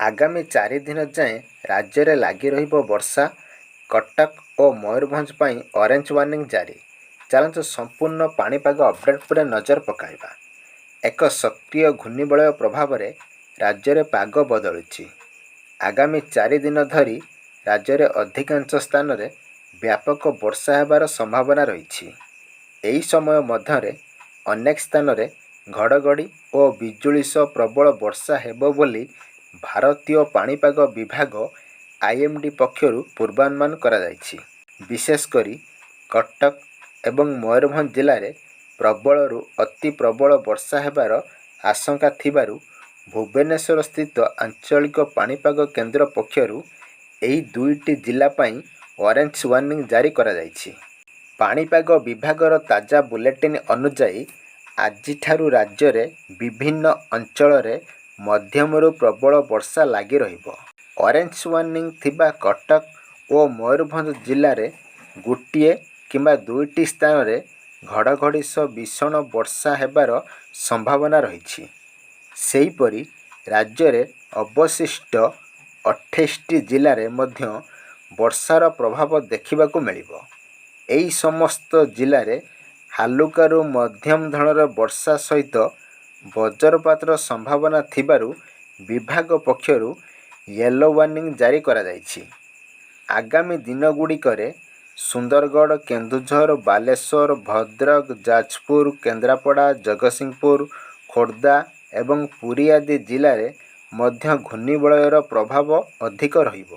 ଆଗାମୀ 4 ଦିନ ଯାଏଁ ରାଜ୍ୟରେ ଲାଗି ରହିବ ବର୍ଷା। କଟକ ଓ ମୟୂରଭଞ୍ଜ ପାଇଁ ଅରେଞ୍ଜ ୱାର୍ଣ୍ଣିଂ ଜାରି। ଚାଲନ୍ତୁ ସମ୍ପୂର୍ଣ୍ଣ ପାଣିପାଗ ଅପଡେଟ୍ ଉପରେ ନଜର ପକାଇବା। ଏକ ସକ୍ରିୟ ଘୂର୍ଣ୍ଣିବଳୟ ପ୍ରଭାବରେ ରାଜ୍ୟରେ ପାଗ ବଦଳୁଛି। ଆଗାମୀ 4 ଦିନ ଧରି ରାଜ୍ୟରେ ଅଧିକାଂଶ ସ୍ଥାନରେ ବ୍ୟାପକ ବର୍ଷା ହେବାର ସମ୍ଭାବନା ରହିଛି। ଏହି ସମୟ ମଧ୍ୟରେ ଅନେକ ସ୍ଥାନରେ ଘଡ଼ଘଡ଼ି ଓ ବିଜୁଳି ସହ ପ୍ରବଳ ବର୍ଷା ହେବ ବୋଲି ଭାରତୀୟ ପାଣିପାଗ ବିଭାଗ IMD ପକ୍ଷରୁ ପୂର୍ବାନୁମାନ କରାଯାଇଛି। ବିଶେଷ କରି କଟକ ଏବଂ ମୟୂରଭଞ୍ଜ ଜିଲ୍ଲାରେ ପ୍ରବଳରୁ ଅତି ପ୍ରବଳ ବର୍ଷା ହେବାର ଆଶଙ୍କା ଥିବାରୁ ଭୁବନେଶ୍ୱର ସ୍ଥିତ ଆଞ୍ଚଳିକ ପାଣିପାଗ କେନ୍ଦ୍ର ପକ୍ଷରୁ ଏହି ଦୁଇଟି ଜିଲ୍ଲା ପାଇଁ ଅରେଞ୍ଜ ୱାର୍ଣ୍ଣିଂ ଜାରି କରାଯାଇଛି। ପାଣିପାଗ ବିଭାଗର ତାଜା ବୁଲେଟିନ୍ ଅନୁଯାୟୀ ଆଜିଠାରୁ ରାଜ୍ୟରେ ବିଭିନ୍ନ ଅଞ୍ଚଳରେ ମଧ୍ୟମରୁ ପ୍ରବଳ ବର୍ଷା ଲାଗି ରହିବ। ଅରେଞ୍ଜ ୱାର୍ଣ୍ଣିଂ ଥିବା କଟକ ଓ ମୟୂରଭଞ୍ଜ ଜିଲ୍ଲାରେ ଗୋଟିଏ କିମ୍ବା ଦୁଇଟି ସ୍ଥାନରେ ଘଡ଼ଘଡ଼ି ସହ ଭୀଷଣ ବର୍ଷା ହେବାର ସମ୍ଭାବନା ରହିଛି। ସେହିପରି ରାଜ୍ୟରେ ଅବଶିଷ୍ଟ 28ଟି ଜିଲ୍ଲାରେ ମଧ୍ୟ ବର୍ଷାର ପ୍ରଭାବ ଦେଖିବାକୁ ମିଳିବ। ଏହି ସମସ୍ତ ଜିଲ୍ଲାରେ ହାଲୁକାରୁ ମଧ୍ୟମ ଧରଣର ବର୍ଷା ସହିତ ବଜ୍ରପାତର ସମ୍ଭାବନା ଥିବାରୁ ବିଭାଗ ପକ୍ଷରୁ ୟେଲୋ ୱାର୍ଣ୍ଣିଂ ଜାରି କରାଯାଇଛି। ଆଗାମୀ ଦିନଗୁଡ଼ିକରେ ସୁନ୍ଦରଗଡ଼, କେନ୍ଦୁଝର, ବାଲେଶ୍ୱର, ଭଦ୍ରକ, ଯାଜପୁର, କେନ୍ଦ୍ରାପଡ଼ା, ଜଗତସିଂହପୁର, ଖୋର୍ଦ୍ଧା ଏବଂ ପୁରୀ ଆଦି ଜିଲ୍ଲାରେ ମଧ୍ୟ ଘୂର୍ଣ୍ଣିବଳୟର ପ୍ରଭାବ ଅଧିକ ରହିବ।